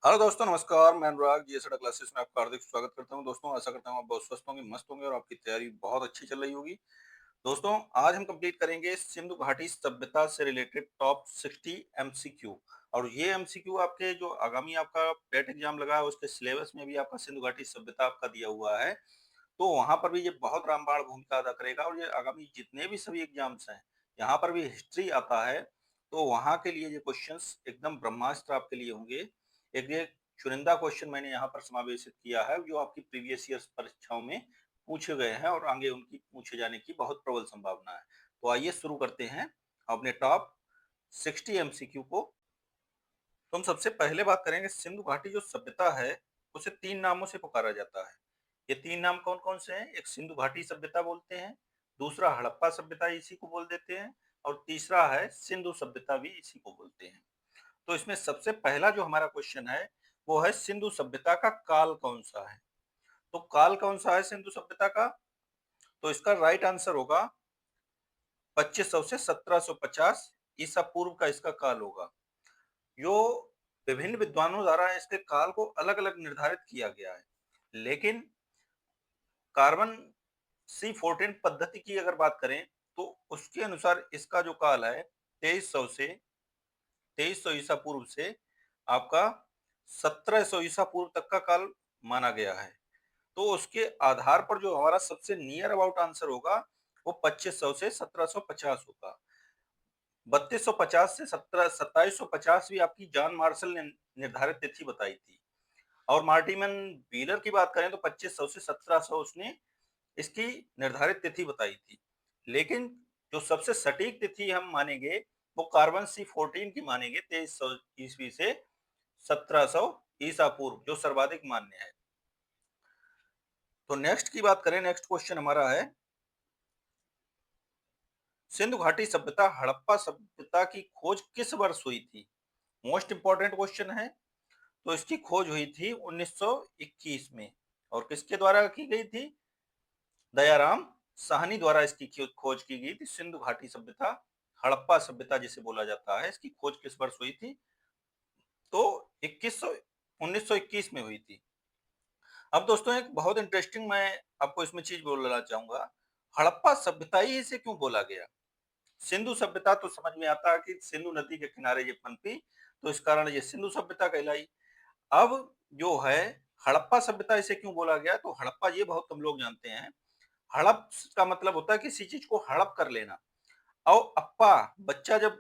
Hello दोस्तों, नमस्कार। मैं अनुराग जी एसडा क्लासेस में आपका हार्दिक स्वागत करता हूं। दोस्तों, आशा करता हूं आप बहुत स्वस्थ होंगे, मस्त होंगे और आपकी तैयारी बहुत अच्छी चल रही होगी। दोस्तों, आज हम कंप्लीट करेंगे सिंधु घाटी सभ्यता से रिलेटेड टॉप 60 एमसीक्यू। और ये एमसीक्यू आपके जो आगामी आपका पेट एग्जाम लगा है उसके सिलेबस में भी आपका सिंधु घाटी सभ्यता आपका दिया हुआ है। तो वहां पर भी ये बहुत रामबाण भूमिका अदा करेगा और ये आगामी जितने भी सभी एग्जाम्स हैं, यहाँ पर भी हिस्ट्री आता है, तो वहां के लिए ये क्वेश्चंस एकदम ब्रह्मास्त्र आपके लिए होंगे। एक ये चुनिंदा क्वेश्चन मैंने यहाँ पर समावेशित किया है जो आपकी प्रीवियस ईयर्स परीक्षाओं में पूछे गए हैं और आगे उनकी पूछे जाने की बहुत प्रबल संभावना है। तो आइए शुरू करते हैं अपने टॉप 60 एमसीक्यू को। तो हम सबसे पहले बात करेंगे सिंधु घाटी जो सभ्यता है उसे तीन नामों से पुकारा जाता है। ये तीन नाम कौन कौन से हैं? एक सिंधु घाटी सभ्यता बोलते हैं, दूसरा हड़प्पा सभ्यता इसी को बोल देते हैं, और तीसरा है सिंधु सभ्यता भी इसी को बोलते हैं। तो इसमें सबसे पहला जो हमारा क्वेश्चन है वो है सिंधु सभ्यता का काल कौन सा है। तो काल कौन सा है सिंधु सभ्यता का? तो इसका राइट आंसर होगा 2500 से 1750 ईसा पूर्व का इसका काल होगा। जो विभिन्न विद्वानों द्वारा इसके काल को अलग अलग निर्धारित किया गया है, लेकिन कार्बन C14 पद्धति की अगर बात करें तो उसके अनुसार इसका जो काल है 2300 ईसा पूर्व से आपका 1700 ईसा पूर्व तक का काल माना गया है। तो उसके आधार पर जो हमारा सबसे नियर अबाउट आंसर होगा वो 2500 से 1750 होगा। 3250 से 2750 भी आपकी जॉन मार्शल ने निर्धारित तिथि बताई थी। और मार्टिमन व्हीलर की बात करें तो 2500 से 1700 उसने इसकी निर्धारित तिथि बताई थी। लेकिन जो सबसे सटीक तिथि हम मानेंगे वो कार्बन C14 की मानेंगे, 2300 ईस्वी से 1700 ईसा पूर्व, जो सर्वाधिक मान्य है। तो नेक्स्ट की बात करें, नेक्स्ट क्वेश्चन हमारा है सिंधु घाटी सभ्यता हड़प्पा सभ्यता की खोज किस वर्ष हुई थी? मोस्ट इंपॉर्टेंट क्वेश्चन है। तो इसकी खोज हुई थी 1921 में। और किसके द्वारा की गई थी? दयाराम साहनी द्वारा इसकी खोज की गई थी। सिंधु घाटी सभ्यता, हड़प्पा सभ्यता जिसे बोला जाता है, इसकी खोज किस वर्ष हुई थी? तो 1921 में हुई थी। अब दोस्तों एक बहुत इंटरेस्टिंग मैं आपको इसमें चीज बोलना चाहूंगा। हड़प्पा सभ्यता ही इसे क्यों बोला गया? सिंधु सभ्यता तो समझ में आता है कि सिंधु नदी के किनारे ये पनपी, तो इस कारण ये सिंधु सभ्यता कहलाई। अब जो है हड़प्पा सभ्यता इसे क्यों बोला गया? तो हड़प्पा ये बहुत कम लोग जानते हैं। हड़प का मतलब होता है किसी चीज को हड़प कर लेना। और अप्पा, बच्चा जब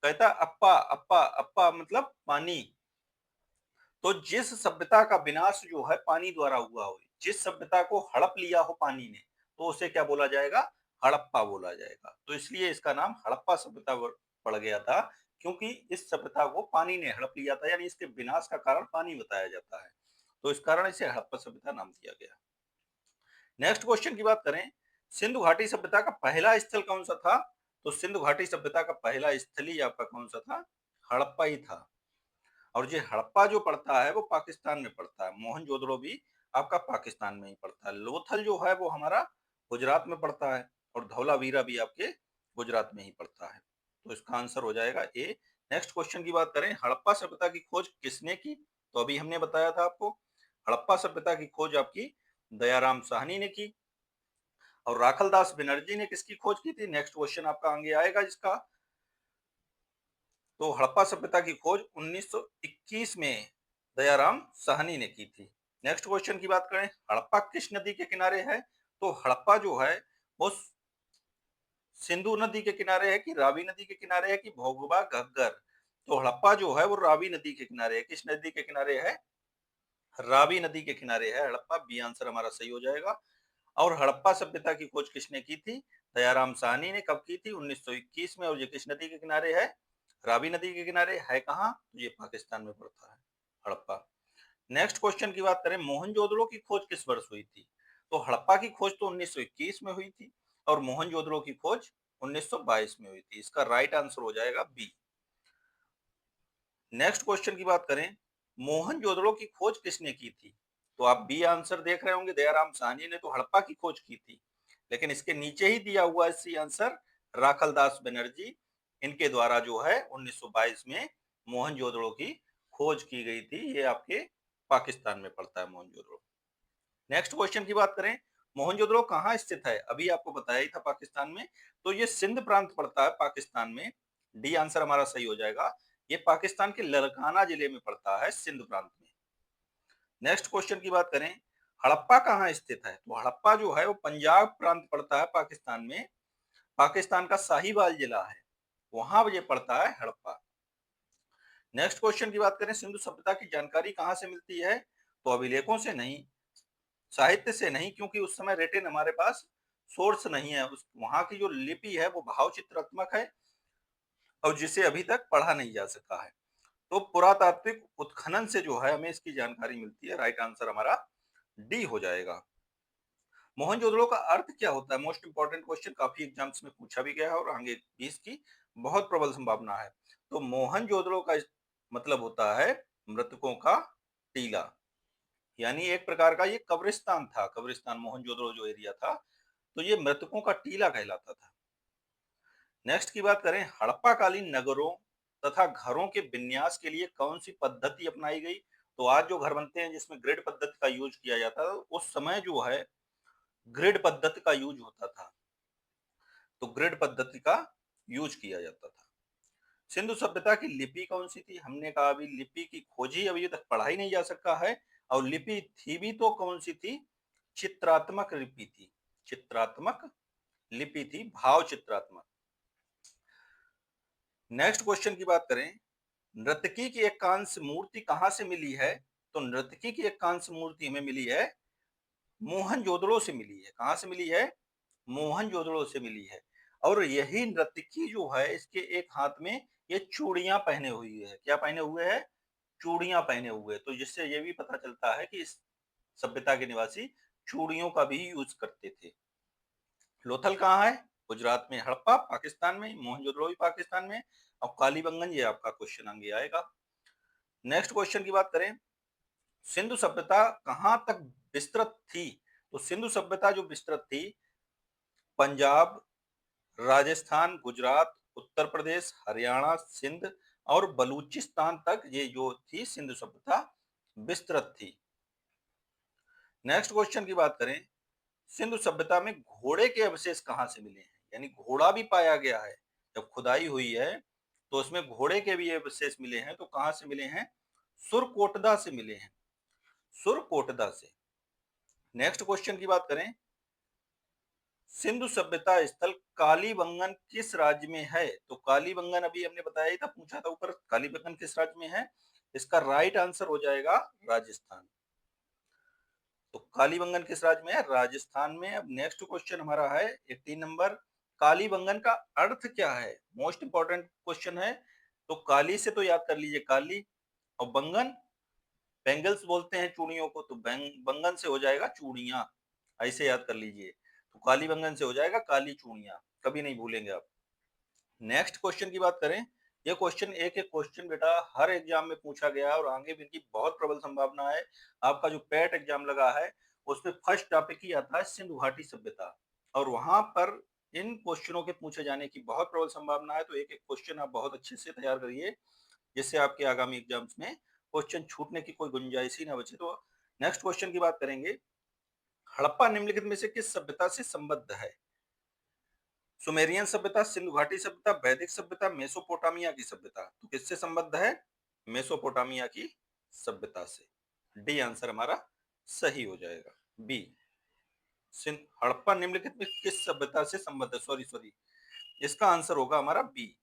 कहता है अप्पा अप्पा अप्पा मतलब पानी। तो जिस सभ्यता का विनाश जो है पानी द्वारा हुआ हो, जिस सभ्यता को हड़प लिया हो पानी ने, तो उसे क्या बोला जाएगा? हड़प्पा बोला जाएगा। तो इसलिए इसका नाम हड़प्पा सभ्यता पड़ गया था, क्योंकि इस सभ्यता को पानी ने हड़प लिया था, यानी इसके विनाश का कारण पानी बताया जाता है। तो इस कारण इसे हड़प्पा सभ्यता नाम दिया गया। नेक्स्ट क्वेश्चन की बात करें, सिंधु घाटी सभ्यता का पहला स्थल कौन सा था? तो सिंधु घाटी सभ्यता का पहला स्थल ही आपका कौन सा था? हड़प्पा ही था। और ये हड़प्पा जो पड़ता है वो पाकिस्तान में पड़ता है। मोहनजोदड़ो भी आपका पाकिस्तान में ही पड़ता है। लोथल जो है वो हमारा गुजरात में पड़ता है, और धौलावीरा भी आपके गुजरात में ही पड़ता है। तो इसका आंसर हो जाएगा ए। नेक्स्ट क्वेश्चन की बात करें, हड़प्पा सभ्यता की खोज किसने की? तो अभी हमने बताया था आपको, हड़प्पा सभ्यता की खोज आपकी दयाराम साहनी ने की। और राखलदास बनर्जी ने किसकी खोज की थी? नेक्स्ट क्वेश्चन आपका आगे आएगा जिसका। तो हड़प्पा सभ्यता की खोज 1921 में दयाराम साहनी ने की थी। नेक्स्ट क्वेश्चन की बात करें, हड़प्पा किस नदी के किनारे है? तो हड़प्पा जो है वो सिंधु नदी के किनारे है कि रावी नदी के किनारे है कि भोगबा घग्गर? तो हड़प्पा जो है वो रावी नदी के किनारे है। किस नदी के किनारे है? रावी नदी के किनारे है हड़प्पा। बी आंसर हमारा सही हो जाएगा। और हड़प्पा सभ्यता की खोज किसने की थी? दयाराम साहनी ने। कब की थी? 1921 में। और ये किस नदी के किनारे है? रावी नदी के किनारे है। कहाँ? तो ये पाकिस्तान में पड़ता है हड़प्पा। नेक्स्ट क्वेश्चन की बात करें, मोहनजोदड़ो की खोज किस वर्ष हुई थी? तो हड़प्पा की खोज तो 1921 में हुई थी, और मोहनजोदड़ो की खोज 1922 में हुई थी। इसका राइट आंसर हो जाएगा बी। नेक्स्ट क्वेश्चन की बात करें, मोहनजोदड़ो की खोज किसने की थी? तो आप बी आंसर देख रहे होंगे, दयाराम साहनी ने तो हड़प्पा की खोज की थी। लेकिन इसके नीचे ही दिया हुआ है सी आंसर, राखलदास बनर्जी। इनके द्वारा जो है 1922 में मोहनजोदड़ो की खोज की गई थी, ये आपके पाकिस्तान में पड़ता है मोहनजोदड़ो। नेक्स्ट क्वेश्चन की बात करें, मोहनजोदड़ो कहाँ स्थित है? अभी आपको बताया ही था पाकिस्तान में, तो ये सिंध प्रांत पड़ता है पाकिस्तान में। डी आंसर हमारा सही हो जाएगा। ये पाकिस्तान के लरकाना जिले में पड़ता है, सिंध प्रांत में। नेक्स्ट क्वेश्चन की बात करें, हड़प्पा कहाँ स्थित है? तो हड़प्पा जो है वो पंजाब प्रांत पड़ता है पाकिस्तान में। पाकिस्तान का साहिवाल जिला है, वहां ये पड़ता है हड़प्पा। नेक्स्ट क्वेश्चन की बात करें, सिंधु सभ्यता की जानकारी कहाँ से मिलती है? तो अभिलेखों से नहीं, साहित्य से नहीं, क्योंकि उस समय रिटेन हमारे पास सोर्स नहीं है। उस वहां की जो लिपि है वो भाव चित्रात्मक है और जिसे अभी तक पढ़ा नहीं जा सका है। तो पुरातात्विक उत्खनन से जो है हमें इसकी जानकारी मिलती है। राइट आंसर हमारा डी हो जाएगा। मोहनजोदड़ो का अर्थ क्या होता है? मोस्ट इंपॉर्टेंट क्वेश्चन, काफी एग्जाम्स में पूछा भी गया है और आगे भी इसकी बहुत प्रबल संभावना है। तो मोहनजोदड़ो का मतलब होता है मृतकों का टीला, यानी एक प्रकार का ये कब्रिस्तान था। कब्रिस्तान मोहनजोदड़ो जो एरिया था, तो ये मृतकों का टीला कहलाता था। नेक्स्ट की बात करें, हड़प्पाकालीन नगरों तथा घरों के विन्यास के लिए कौन सी पद्धति अपनाई गई? तो आज जो घर बनते हैं जिसमें ग्रिड पद्धति का यूज किया जाता है, उस समय जो है ग्रिड पद्धति का यूज होता था। तो ग्रिड पद्धति का यूज किया जाता था। सिंधु सभ्यता की लिपि कौन सी थी? हमने कहा अभी लिपि की खोज ही अभी तक पढ़ा ही नहीं जा सका है। और लिपि थी भी तो कौन सी थी? चित्रात्मक लिपि थी। चित्रात्मक लिपि थी, भाव चित्रात्मक। नेक्स्ट क्वेश्चन की बात करें, नर्तकी की एक कांस्य मूर्ति कहां से मिली है? तो नर्तकी की एक कांस्य मूर्ति हमें मिली है, मोहनजोदड़ो से मिली है। कहां से मिली है? मोहनजोदड़ो से मिली है। और यही नर्तकी जो है, इसके एक हाथ में ये चूड़ियां पहने हुई है। क्या पहने हुए है? चूड़ियां पहने हुए। तो जिससे ये भी पता चलता है कि इस सभ्यता के निवासी चूड़ियों का भी यूज करते थे। लोथल कहाँ है? गुजरात में। हड़प्पा पाकिस्तान में, मोहनजोदड़ो भी पाकिस्तान में, और कालीबंगन ये आपका क्वेश्चन आगे आएगा। नेक्स्ट क्वेश्चन की बात करें, सिंधु सभ्यता कहां तक विस्तृत थी? तो सिंधु सभ्यता जो विस्तृत थी, पंजाब, राजस्थान, गुजरात, उत्तर प्रदेश, हरियाणा, सिंध और बलूचिस्तान तक ये जो थी सिंधु सभ्यता विस्तृत थी। नेक्स्ट क्वेश्चन की बात करें, सिंधु सभ्यता में घोड़े के अवशेष कहां से मिले हैं? यानी घोड़ा भी पाया गया है। जब खुदाई हुई है तो उसमें घोड़े के भी अवशेष मिले हैं। तो कहां से मिले हैं? सुरकोटदा से मिले हैं, सुरकोटदा से। नेक्स्ट क्वेश्चन की बात करें, सिंधु सभ्यता स्थल कालीबंगन किस राज्य में है? तो कालीबंगन अभी हमने बताया ही था, पूछा था ऊपर, कालीबंगन किस राज्य में है? इसका राइट आंसर हो जाएगा राजस्थान। तो कालीबंगन किस राज्य में है? राजस्थान में। अब नेक्स्ट क्वेश्चन हमारा है 18 नंबर, कालीबंगन का अर्थ क्या है? मोस्ट इंपॉर्टेंट क्वेश्चन है। तो काली से तो याद कर लीजिए काली, और बंगन, बैंगल्स बोलते हैं चूड़ियों को, तो बंगन से हो जाएगा चूड़ियां। ऐसे याद कर लीजिए। तो काली बंगन से हो जाएगा काली चूड़ियां, कभी नहीं भूलेंगे आप। नेक्स्ट क्वेश्चन की बात करें, ये क्वेश्चन एक एक क्वेश्चन बेटा हर एग्जाम में पूछा गया है और आगे भी इनकी बहुत प्रबल संभावना है। आपका जो पैट एग्जाम लगा है उसमें फर्स्ट टॉपिक ही आता है सिंधु घाटी सभ्यता, और वहां पर इन क्वेश्चनों के पूछे जाने की बहुत प्रबल संभावना है। तो एक एक क्वेश्चन आप बहुत अच्छे से तैयार करिए, जिससे आपके आगामी एग्जाम्स में क्वेश्चन छूटने की कोई गुंजाइश ही ना बचे। तो नेक्स्ट क्वेश्चन की बात करेंगे, हड़प्पा निम्नलिखित में से किस सभ्यता से संबद्ध है? सुमेरियन सभ्यता, सिंधु घाटी सभ्यता, वैदिक सभ्यता, मेसोपोटामिया की सभ्यता। तो किससे संबद्ध है? मेसोपोटामिया की सभ्यता से। डी आंसर हमारा सही हो जाएगा। बी, हड़प्पा निम्नलिखित में किस सभ्यता से संबद्ध है? सॉरी सॉरी, इसका आंसर होगा हमारा बी,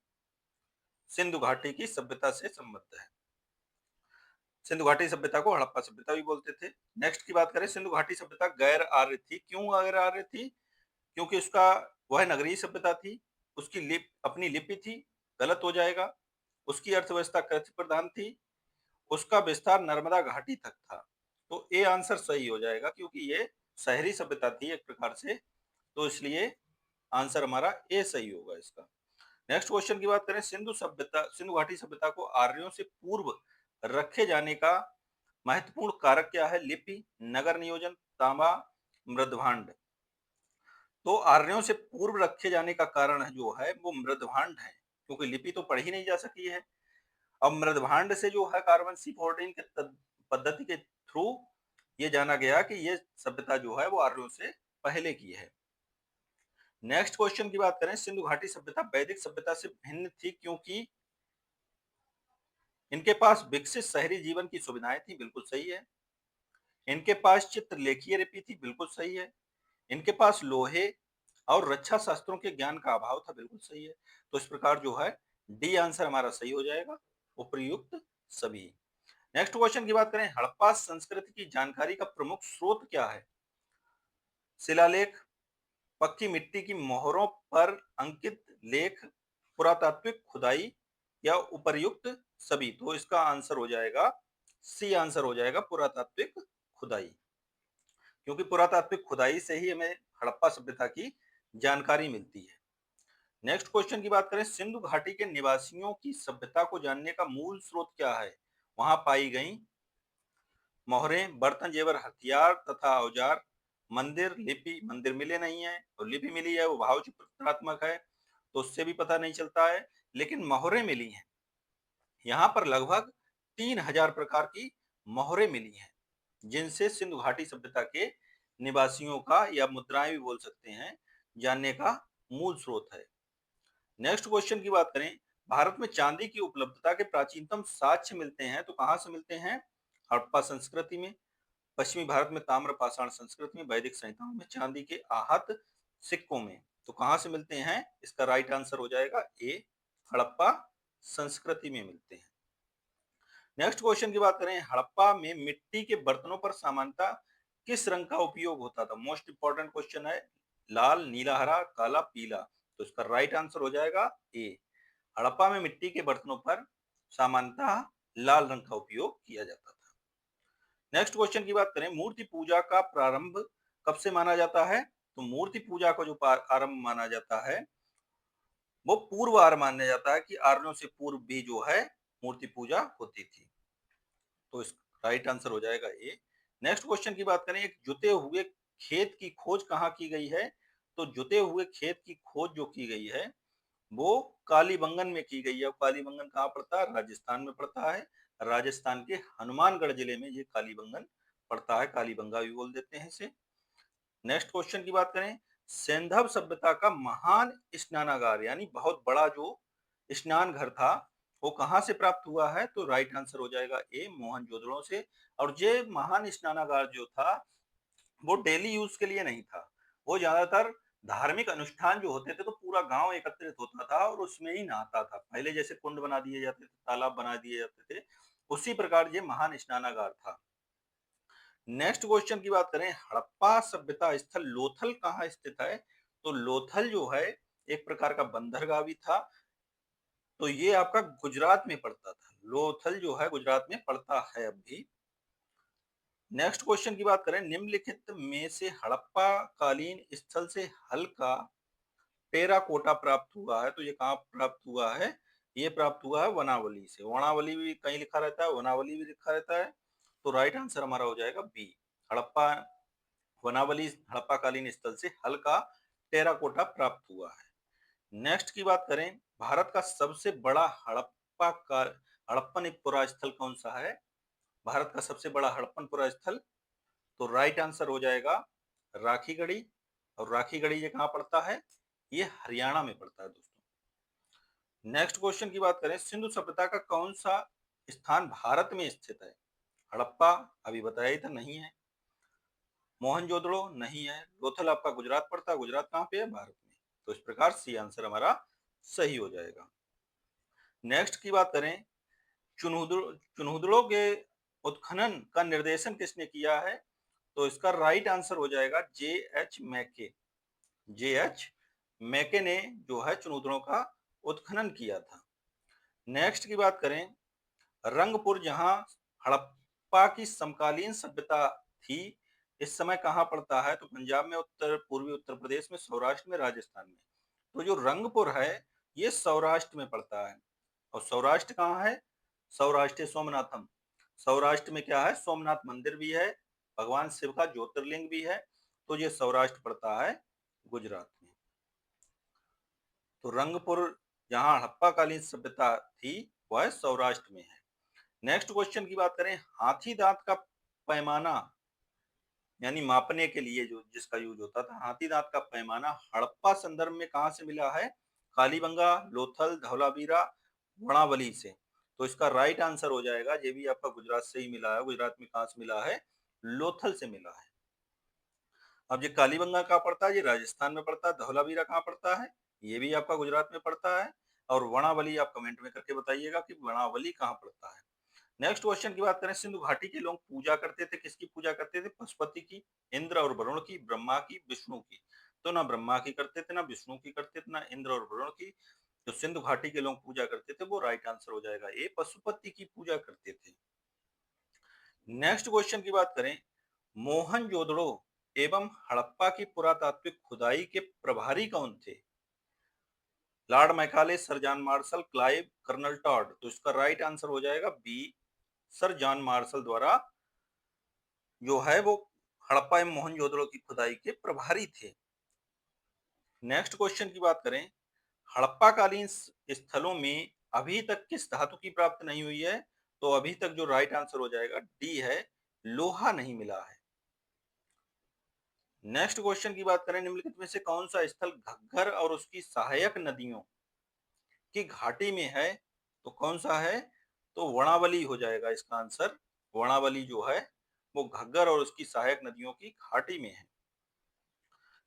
सिंधु घाटी की सभ्यता से संबद्ध है। सिंधु घाटी सभ्यता को हड़प्पा सभ्यता भी बोलते थे। नेक्स्ट की बात करें, सिंधु घाटी सभ्यता गैर आर्य थी। क्यों गैर आर्य थी? क्योंकि उसका वह नगरीय सभ्यता थी, उसकी अपनी लिपि थी, गलत हो जाएगा। उसकी अर्थव्यवस्था कृषि प्रधान थी, उसका विस्तार नर्मदा घाटी तक था। तो ए आंसर सही हो जाएगा, क्योंकि ये शहरी सभ्यता थी एक प्रकार से, तो इसलिए आंसर हमारा ए सही होगा इसका। नेक्स्ट क्वेश्चन की बात करें, सिंधु घाटी सभ्यता को आर्यों से पूर्व रखे जाने का महत्वपूर्ण कारक क्या है? लिपि, नगर नियोजन, तांबा, मृदभांड। तो आर्यों से पूर्व रखे जाने का कारण जो है वो मृदभांड है, क्योंकि लिपि तो पढ़ी नहीं जा सकी है। अब मृदभांड से जो है कार्बन C14 के पद्धति के थ्रू ये जाना गया कि ये सभ्यता जो है वो आर्यों से पहले की है। नेक्स्ट क्वेश्चन की बात करें, सिंधु घाटी सभ्यता वैदिक सभ्यता से भिन्न थी क्योंकि इनके पास विकसित शहरी जीवन की सुविधाएं थी, बिल्कुल सही है। इनके पास चित्रलेखीय लिपि थी, बिल्कुल सही है। इनके पास लोहे और रक्षा शास्त्रों के ज्ञान का अभाव था, बिल्कुल सही है। तो इस प्रकार जो है डी आंसर हमारा सही हो जाएगा, उपर्युक्त सभी। नेक्स्ट क्वेश्चन की बात करें, हड़प्पा संस्कृति की जानकारी का प्रमुख स्रोत क्या है? शिलालेख, पक्की मिट्टी की मोहरों पर अंकित लेख, पुरातात्विक खुदाई या उपर्युक्त सभी। तो इसका आंसर हो जाएगा सी आंसर हो जाएगा, पुरातात्विक खुदाई, क्योंकि पुरातात्विक खुदाई से ही हमें हड़प्पा सभ्यता की जानकारी मिलती है। नेक्स्ट क्वेश्चन की बात करें, सिंधु घाटी के निवासियों की सभ्यता को जानने का मूल स्रोत क्या है? वहां पाई गई मोहरें, बर्तन, जेवर, हथियार तथा औजार, मंदिर, लिपि। मंदिर मिले नहीं है और लिपि मिली है वो भाव चित्रात्मक है, तो उससे भी पता नहीं चलता है। लेकिन मोहरें मिली हैं, यहाँ पर लगभग 3000 प्रकार की मोहरें मिली हैं, जिनसे सिंधु घाटी सभ्यता के निवासियों का, या मुद्राएं भी बोल सकते हैं, जानने का मूल स्रोत है। नेक्स्ट क्वेश्चन की बात करें, भारत में चांदी की उपलब्धता के प्राचीनतम साक्ष्य मिलते हैं तो कहां से मिलते हैं? हड़प्पा संस्कृति में, पश्चिमी भारत में ताम्र पाषाण संस्कृति में, वैदिक संहिताओं में, चांदी के आहत सिक्कों में। तो कहां से मिलते हैं? इसका राइट आंसर हो जाएगा ए, हड़प्पा संस्कृति में मिलते हैं। नेक्स्ट क्वेश्चन की बात करें, हड़प्पा में मिट्टी के बर्तनों पर सामान्यतः किस रंग का उपयोग होता था? मोस्ट इंपॉर्टेंट क्वेश्चन है, लाल, नीला, हरा, काला, पीला। तो इसका राइट आंसर हो जाएगा ए, हड़प्पा में मिट्टी के बर्तनों पर सामान्यतः लाल रंग का उपयोग किया जाता था। नेक्स्ट क्वेश्चन की बात करें, मूर्ति पूजा का प्रारंभ कब से माना जाता है? तो मूर्ति पूजा का जो आरंभ माना जाता है वो पूर्व आर्य माना जाता है, कि आर्यों से पूर्व भी जो है मूर्ति पूजा होती थी। तो इस राइट आंसर हो जाएगा ए। नेक्स्ट क्वेश्चन की बात करें, एक जुते हुए खेत की खोज कहाँ की गई है? तो जुते हुए खेत की खोज जो की गई है वो कालीबंगन में की गई है। कालीबंगन कहाँ पड़ता है? राजस्थान में पड़ता है। राजस्थान के हनुमानगढ़ जिले में ये कालीबंगन पड़ता है, कालीबंगा भी बोल देते हैं इसे। नेक्स्ट क्वेश्चन की बात करें, सिंधव सभ्यता का महान स्नानागार यानी बहुत बड़ा जो स्नान घर था वो कहां से प्राप्त हुआ है? तो राइट आंसर हो जाएगा ए, मोहनजोदड़ो से। और ये महान स्नानागार जो था वो डेली यूज के लिए नहीं था, वो ज्यादातर धार्मिक अनुष्ठान जो होते थे तो पूरा गांव एकत्रित होता था और उसमें ही नहाता था। पहले जैसे कुंड बना दिए जाते थे, तालाब बना दिए जाते थे, उसी प्रकार ये महान स्नानागार था। नेक्स्ट क्वेश्चन की बात करें, हड़प्पा सभ्यता स्थल लोथल कहाँ स्थित है? तो लोथल जो है एक प्रकार का बंदरगाह भी था, तो ये आपका गुजरात में पड़ता था। लोथल जो है गुजरात में पड़ता है अब भी। नेक्स्ट क्वेश्चन की बात करें, निम्नलिखित में से हड़प्पा कालीन स्थल से हल्का टेराकोटा प्राप्त हुआ है, तो ये कहाँ प्राप्त हुआ है? ये प्राप्त हुआ है वनावली से। वनावली भी कहीं लिखा रहता है, वनावली भी लिखा रहता है, तो राइट आंसर हमारा हो जाएगा बी, हड़प्पा वनावली हड़प्पा कालीन स्थल से हल्का टेराकोटा प्राप्त हुआ है। नेक्स्ट की बात करें, भारत का सबसे बड़ा हड़प्पन पुरा स्थल कौन सा है? भारत का सबसे बड़ा हड़प्पन पुरा स्थल, तो राइट आंसर हो जाएगा राखीगढ़ी। और राखीगढ़ी ये कहाँ पड़ता है? ये हरियाणा में पड़ता है दोस्तों। नेक्स्ट क्वेश्चन की बात करें, सिंधु सभ्यता का कौन सा स्थान भारत में स्थित है? हड़प्पा अभी बताया ही था, नहीं है। मोहनजोदड़ो नहीं है। लोथल आपका गुजरात पड़ता है, गुजरात कहाँ पे है? भारत में। तो इस प्रकार सी आंसर हमारा सही हो जाएगा। नेक्स्ट की बात करें, चुनहुदड़ो के उत्खनन का निर्देशन किसने किया है? तो इसका राइट आंसर हो जाएगा जे एच मैके। जे एच मैके ने जो है चुनहुदड़ो का उत्खनन किया था। नेक्स्ट की बात करें, रंगपुर जहां हड़प्पा की समकालीन सभ्यता थी, इस समय कहाँ पड़ता है? तो पंजाब में, उत्तर पूर्वी उत्तर प्रदेश में, सौराष्ट्र में, राजस्थान में। तो जो रंगपुर है ये सौराष्ट्र में पड़ता है। और सौराष्ट्र कहाँ है? सौराष्ट्र सोमनाथम। सौराष्ट्र में क्या है? सोमनाथ मंदिर भी है, भगवान शिव का ज्योतिर्लिंग भी है, तो ये सौराष्ट्र पड़ता है गुजरात में। तो रंगपुर जहां हड़प्पा कालीन सभ्यता थी वह है सौराष्ट्र में है। नेक्स्ट क्वेश्चन की बात करें, हाथी दांत का पैमाना यानी मापने के लिए जो जिसका यूज होता था, हाथी दांत का पैमाना हड़प्पा संदर्भ में कहां से मिला है? कालीबंगा, लोथल, धौलावीरा, वणावली से। तो इसका राइट आंसर हो जाएगा, ये भी आपका गुजरात से ही मिला है। गुजरात में कहां से मिला है? लोथल से मिला है। अब ये कालीबंगा कहाँ पड़ता है? ये राजस्थान में पड़ता है। धौलावीरा कहाँ पड़ता है? ये भी आपका गुजरात में पड़ता है। और वणावली आप कमेंट में करके बताइएगा कि वणावली कहाँ पड़ता है। नेक्स्ट क्वेश्चन की बात करें, सिंधु घाटी के लोग पूजा करते थे, किसकी पूजा करते थे? पशुपति की, इंद्र और वरुण की, ब्रह्मा की, विष्णु की। तो ना ब्रह्मा की करते थे, ना विष्णु की करते थे, ना इंद्र और वरुण की। जो सिंधु घाटी के लोग पूजा करते थे वो राइट आंसर हो जाएगा ए, पशुपति की पूजा करते थे। नेक्स्ट क्वेश्चन की बात करें, मोहनजोदड़ो एवं हड़प्पा की पुरातात्विक खुदाई के प्रभारी कौन थे? Lord Macaulay, sir John Marshall, Clive, colonel Tod. तो इसका राइट आंसर हो जाएगा बी, सर जॉन मार्शल द्वारा जो है वो हड़प्पा एवं मोहनजोदड़ो की खुदाई के प्रभारी थे। नेक्स्ट क्वेश्चन की बात करें, हड़प्पा कालीन स्थलों में अभी तक किस धातु की प्राप्ति नहीं हुई है? तो अभी तक जो राइट आंसर हो जाएगा डी है, लोहा नहीं मिला है। नेक्स्ट क्वेश्चन की बात करें, निम्नलिखित में से कौन सा स्थल घग्गर और उसकी सहायक नदियों की घाटी में है? तो कौन सा है? तो वणावली हो जाएगा इसका आंसर। वणावली जो है वो घग्गर और उसकी सहायक नदियों की घाटी में है।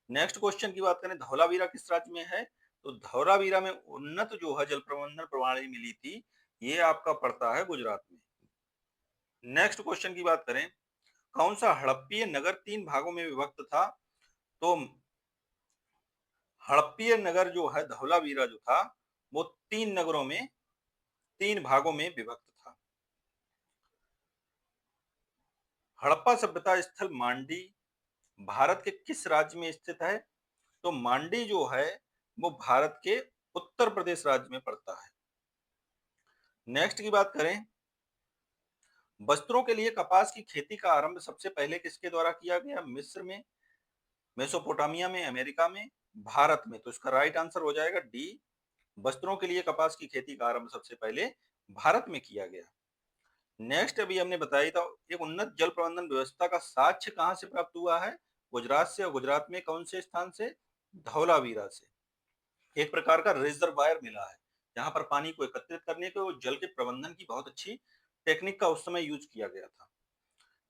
नेक्स्ट क्वेश्चन की बात करें, धौलावीरा किस राज्य में है? तो धौलावीरा में उन्नत जो है जल प्रबंधन प्रणाली मिली थी, ये आपका पड़ता है गुजरात में। नेक्स्ट क्वेश्चन की बात करें, कौन सा हड़प्पीय नगर 3 भागों में विभक्त था? तो हड़प्पीय नगर जो है धौलावीरा जो था वो 3 नगरों में 3 भागों में विभक्त था। हड़प्पा सभ्यता स्थल मांडी भारत के किस राज्य में स्थित है? तो मांडी जो है वो भारत के उत्तर प्रदेश राज्य में पड़ता है। नेक्स्ट की बात करें, वस्त्रों के लिए कपास की खेती का आरंभ सबसे पहले किसके द्वारा किया गया? मिस्र में, मेसोपोटामिया में, अमेरिका में, भारत में। तो इसका राइट आंसर हो जाएगा डी, वस्त्रों के लिए कपास की खेती का आरंभ सबसे पहले भारत में किया गया। नेक्स्ट अभी हमने बताया था, एक उन्नत जल प्रबंधन व्यवस्था का साक्ष्य कहां से प्राप्त हुआ है? गुजरात से। और गुजरात में कौन से स्थान से? धौलावीरा से। एक प्रकार का रिजर्वायर मिला है जहां पर पानी को एकत्रित करने के और जल के प्रबंधन की बहुत अच्छी टेक्निक का उस समय यूज किया गया था।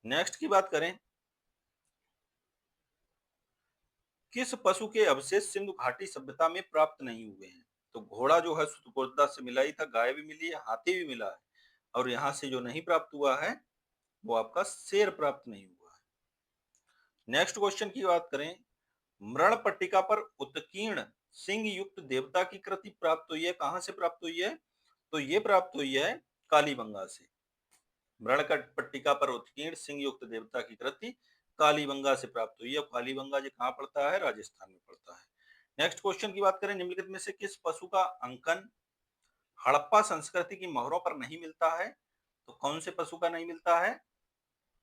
नेक्स्ट की बात करें, किस पशु के अवशेष सिंधु घाटी सभ्यता में प्राप्त नहीं हुए हैं? तो घोड़ा जो है सुतपुरता से मिला ही था, गाय भी मिली है, हाथी भी मिला है। और यहाँ से जो नहीं प्राप्त हुआ है वो आपका शेर प्राप्त नहीं हुआ है। नेक्स्ट क्वेश्चन की बात करें, मरण पट्टिका पर उत्कीर्ण सिंह युक्त देवता की कृति प्राप्त हुई है, कहां से प्राप्त हुई है? तो ये प्राप्त हुई है कालीबंगा से। मरण पट्टिका पर उत्कीर्ण सिंह युक्त देवता की कृति कालीबंगा से प्राप्त हुई है। कालीबंगा जो कहाँ पड़ता है? राजस्थान में पड़ता है। नेक्स्ट क्वेश्चन की बात करें, निम्नलिखित में से किस पशु का अंकन हड़प्पा संस्कृति की मोहरों पर नहीं मिलता है? तो कौन से पशु का नहीं मिलता है?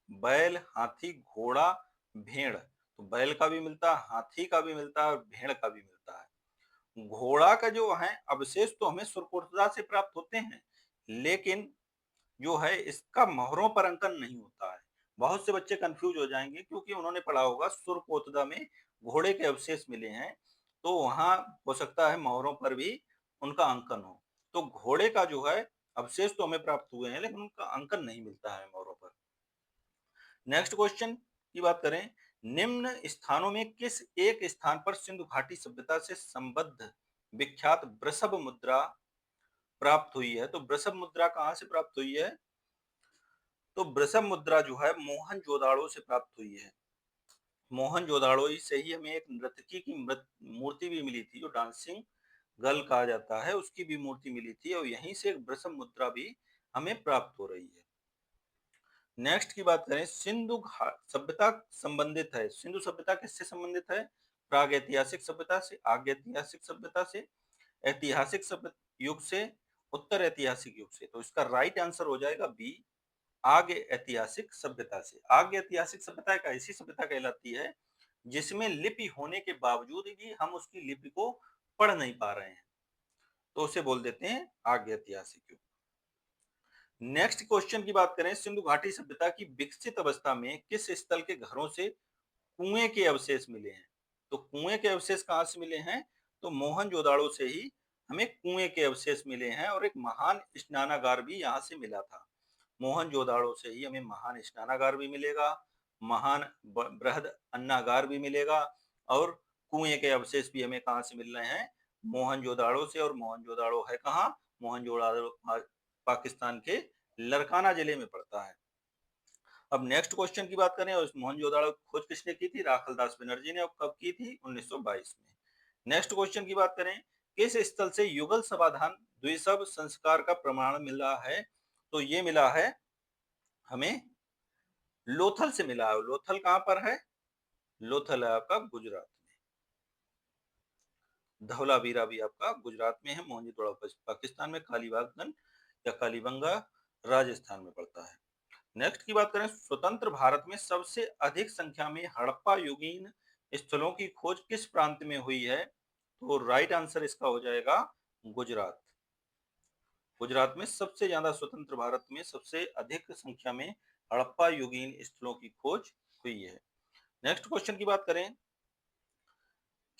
बैल, हाथी, घोड़ा, भेड़। तो बैल का भी मिलता है, हाथी का भी मिलता है और भेड़ का भी मिलता है। घोड़ा का जो है अवशेष तो हमें सुरपुर्दा से प्राप्त होते हैं, लेकिन जो है इसका मोहरों पर अंकन नहीं होता है। बहुत से बच्चे कंफ्यूज हो जाएंगे क्योंकि उन्होंने पढ़ा होगा सुरपोतदा में घोड़े के अवशेष मिले हैं, तो वहां हो सकता है मोहरों पर भी उनका अंकन हो। तो घोड़े का जो है अवशेष तो हमें प्राप्त हुए हैं लेकिन उनका अंकन नहीं मिलता है मोहरों पर। नेक्स्ट क्वेश्चन की बात करें, निम्न स्थानों में किस एक स्थान पर सिंधु घाटी सभ्यता से संबद्ध विख्यात वृषभ मुद्रा प्राप्त हुई है? तो वृषभ मुद्रा कहां से प्राप्त हुई है? तो वृषभ मुद्रा जो है मोहनजोदाड़ो से प्राप्त हुई है। मोहनजोदाड़ो ही से ही हमें एक नर्तकी की मूर्ति भी मिली थी जो डांसिंग गर्ल कहा जाता है, उसकी भी मूर्ति मिली थी और यहीं से एक वृषभ मुद्रा भी हमें प्राप्त हो रही है। नेक्स्ट की बात करें, सिंधु सभ्यता संबंधित है, सिंधु सभ्यता किससे संबंधित है? प्राग ऐतिहासिक सभ्यता से, आगे ऐतिहासिक सभ्यता से, ऐतिहासिक युग से, उत्तर ऐतिहासिक युग से। तो इसका राइट आंसर हो जाएगा बी, आगे ऐतिहासिक सभ्यता से। आगे ऐतिहासिक सभ्यता एक ऐसी सभ्यता कहलाती है जिसमें लिपि होने के बावजूद भी हम उसकी लिपि को पढ़ नहीं पा रहे हैं, तो उसे बोल देते हैं आगे ऐतिहासिक युग। नेक्स्ट क्वेश्चन की बात करें, सिंधु घाटी सभ्यता की विकसित अवस्था में किस स्थल के घरों से कुएं के अवशेष मिले हैं? तो कुएं के अवशेष कहाँ से मिले हैं? तो मोहनजोदाड़ो से ही हमें कुएं के अवशेष मिले हैं और एक महान स्नानागार भी यहाँ से मिला था। मोहनजोदाड़ो से ही हमें महान स्नानागार भी मिलेगा, महान बृहद अन्नागार भी मिलेगा और कुएं के अवशेष भी हमें कहाँ से मिल रहे हैं? मोहनजोदाड़ो से। और मोहनजोदाड़ो है कहाँ? मोहनजोदाड़ो पाकिस्तान के लरकाना जिले में पड़ता है। अब नेक्स्ट क्वेश्चन की बात करें, और मोहनजोदाड़ो की खोज किसने की थी? राखलदास बनर्जी ने। और कब की थी? 1922 में। नेक्स्ट क्वेश्चन की बात करें, किस स्थल से युगल समाधान द्विशव संस्कार का प्रमाण मिला है? तो ये मिला है हमें लोथल से मिला है। लोथल कहां पर है? लोथल है आपका गुजरात में। धौलावीरा भी आपका गुजरात में है। मोहनजोदड़ो पाकिस्तान में। कालीबांगन या कालीबंगा राजस्थान में पड़ता है। नेक्स्ट की बात करें, स्वतंत्र भारत में सबसे अधिक संख्या में हड़प्पा युगीन स्थलों की खोज किस प्रांत में हुई है? तो राइट आंसर इसका हो जाएगा गुजरात। गुजरात में सबसे ज्यादा, स्वतंत्र भारत में सबसे अधिक संख्या में हड़प्पा युगीन स्थलों की खोज हुई है। नेक्स्ट क्वेश्चन की बात करें,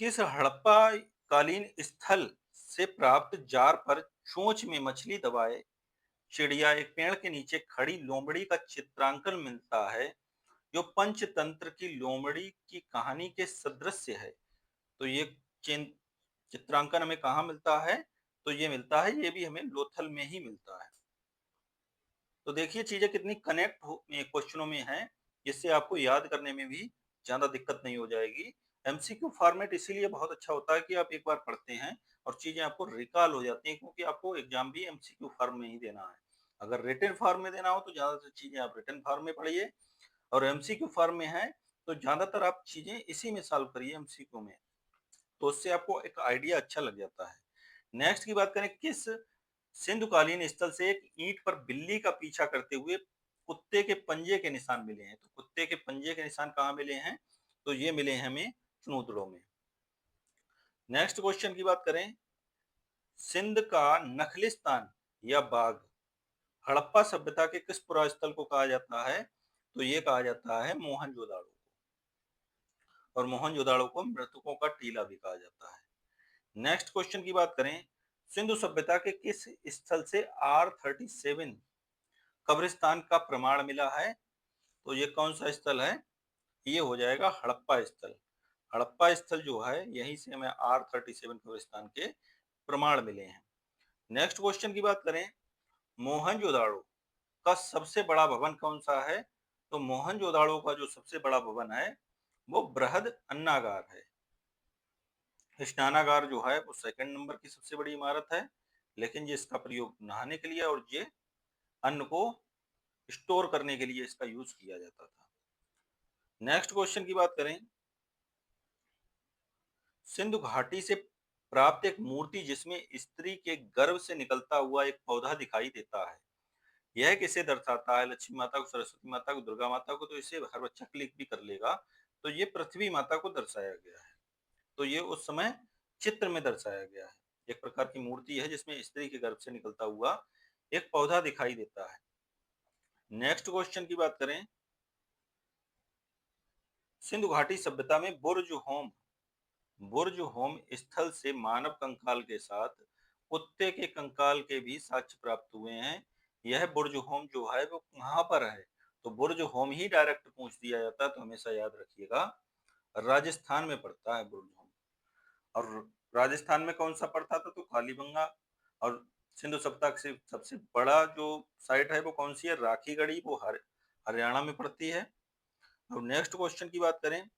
किस हड़प्पा कालीन स्थल से प्राप्त जार पर चोंच में मछली दबाए चिड़िया एक पेड़ के नीचे खड़ी लोमड़ी का चित्रांकन मिलता है, जो पंचतंत्र की लोमड़ी की कहानी के सदृश्य है? तो ये चित्रांकन हमें कहाँ मिलता है? तो ये मिलता है, ये भी हमें लोथल में ही मिलता है। तो देखिए चीजें कितनी कनेक्ट क्वेश्चनों में है, जिससे आपको याद करने में भी ज्यादा दिक्कत नहीं हो जाएगी। एमसीक्यू फॉर्मेट इसीलिए बहुत अच्छा होता है कि आप एक बार पढ़ते हैं और चीजें आपको रिकॉल हो जाती हैं, क्योंकि आपको एग्जाम भी एमसीक्यू फॉर्म में ही देना है। अगर रिटन फॉर्म में देना हो तो ज्यादातर चीजें आप रिटन फॉर्म में पढ़िए, और एमसीक्यू फॉर्म में है तो ज्यादातर आप चीजें इसी में सॉल्व करिए एमसीक्यू में, तो उससे आपको एक आइडिया अच्छा लग जाता है। नेक्स्ट की बात करें, किस सिंधुकालीन स्थल से एक ईंट पर बिल्ली का पीछा करते हुए कुत्ते के पंजे के निशान मिले हैं? तो कुत्ते के पंजे के निशान कहाँ मिले हैं? तो ये मिले हैं हमें चुनूतड़ो में। नेक्स्ट क्वेश्चन की बात करें, सिंध का नखलिस्तान या बाग हड़प्पा सभ्यता के किस पुरास्थल को कहा जाता है? तो ये कहा जाता है मोहनजोदाड़ो, और मोहनजोदाड़ो को मृतकों का टीला भी कहा जाता है। नेक्स्ट क्वेश्चन की बात करें, सिंधु सभ्यता के किस स्थल से R37 कब्रिस्तान का प्रमाण मिला है? तो ये कौन सा स्थल है? ये हो जाएगा हड़प्पा स्थल। हड़प्पा स्थल जो है, यहीं से हमें R37 कब्रिस्तान के प्रमाण मिले हैं। नेक्स्ट क्वेश्चन की बात करें, मोहनजोदाड़ो का सबसे बड़ा भवन कौन सा है? तो मोहनजोदाड़ो का जो सबसे बड़ा भवन है वो बृहद अन्नागार है। स्नानागार जो है वो सेकंड नंबर की सबसे बड़ी इमारत है, लेकिन ये इसका प्रयोग नहाने के लिए और ये अन्न को स्टोर करने के लिए इसका यूज किया जाता था। नेक्स्ट क्वेश्चन की बात करें, सिंधु घाटी से प्राप्त एक मूर्ति जिसमें स्त्री के गर्भ से निकलता हुआ एक पौधा दिखाई देता है, यह किसे दर्शाता है? लक्ष्मी माता को, सरस्वती माता को, दुर्गा माता को? तो इसे हर बच्चा क्लिक भी कर लेगा। तो ये पृथ्वी माता को दर्शाया गया है। तो ये उस समय चित्र में दर्शाया गया है। एक प्रकार की मूर्ति है जिसमें स्त्री के गर्भ से निकलता हुआ एक पौधा दिखाई देता है। नेक्स्ट क्वेश्चन की बात करें, सिंधु घाटी सभ्यता में बुर्ज होम स्थल से मानव कंकाल के साथ कुत्ते के कंकाल के भी साक्ष्य प्राप्त हुए हैं। यह बुर्ज होम जो है वो कहाँ पर है? तो बुर्ज होम ही डायरेक्ट पूछ दिया जाता है, तो हमेशा याद रखिएगा राजस्थान में पड़ता है बुर्ज होम। और राजस्थान में कौन सा पड़ता था? तो कालीबंगा। और सिंधु सभ्यता से सबसे बड़ा जो साइट है वो कौन सी है? राखीगढ़ी, वो हरियाणा में पड़ती है। अब नेक्स्ट क्वेश्चन की बात करें,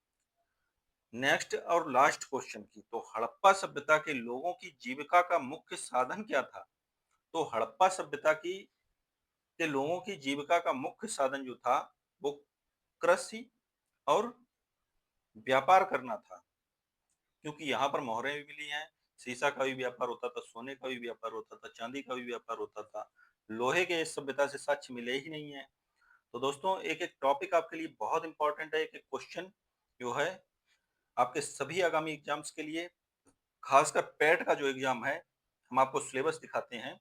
नेक्स्ट और लास्ट क्वेश्चन की, तो हड़प्पा सभ्यता के लोगों की जीविका का मुख्य साधन क्या था? तो हड़प्पा सभ्यता की के लोगों की जीविका का मुख्य साधन जो था वो कृषि और व्यापार करना था, क्योंकि यहाँ पर मोहरें भी मिली हैं। सीसा का भी व्यापार होता था, सोने का भी व्यापार होता था, चांदी का भी व्यापार होता था। लोहे के इस सभ्यता से साक्ष्य मिले ही नहीं है। तो दोस्तों एक एक टॉपिक आपके लिए बहुत इंपॉर्टेंट है। एक एक क्वेश्चन जो है आपके सभी आगामी एग्जाम्स के लिए, खासकर पैट का जो एग्जाम है, हम आपको सिलेबस दिखाते हैं।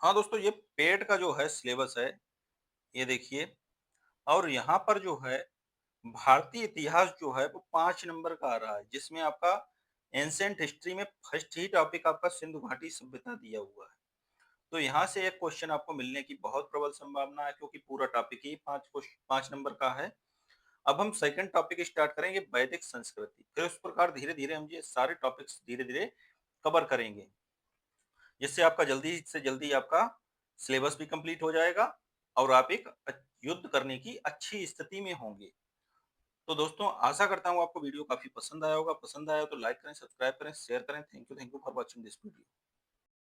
हाँ दोस्तों, ये पेट का जो है सिलेबस है, ये देखिए। और यहाँ पर जो है भारतीय इतिहास जो है वो 5 नंबर का आ रहा है, जिसमें आपका एंशिएंट हिस्ट्री में फर्स्ट ही टॉपिक आपका सिंधु घाटी सभ्यता दिया हुआ है। तो यहाँ से एक क्वेश्चन आपको मिलने की बहुत प्रबल संभावना है, क्योंकि पूरा टॉपिक ही 5 नंबर का है। अब हम सेकंड टॉपिक स्टार्ट करेंगे, वैदिक संस्कृति। फिर उस प्रकार धीरे-धीरे हम ये सारे टॉपिक्स धीरे-धीरे कवर करेंगे, जिससे आपका जल्दी से जल्दी आपका सिलेबस भी कंप्लीट हो जाएगा और आप एक युद्ध करने की अच्छी स्थिति में होंगे। तो दोस्तों, आशा करता हूँ आपको वीडियो काफ़ी पसंद आया होगा। पसंद आया तो लाइक करें, सब्सक्राइब करें, शेयर करें। Thank you for watching this video.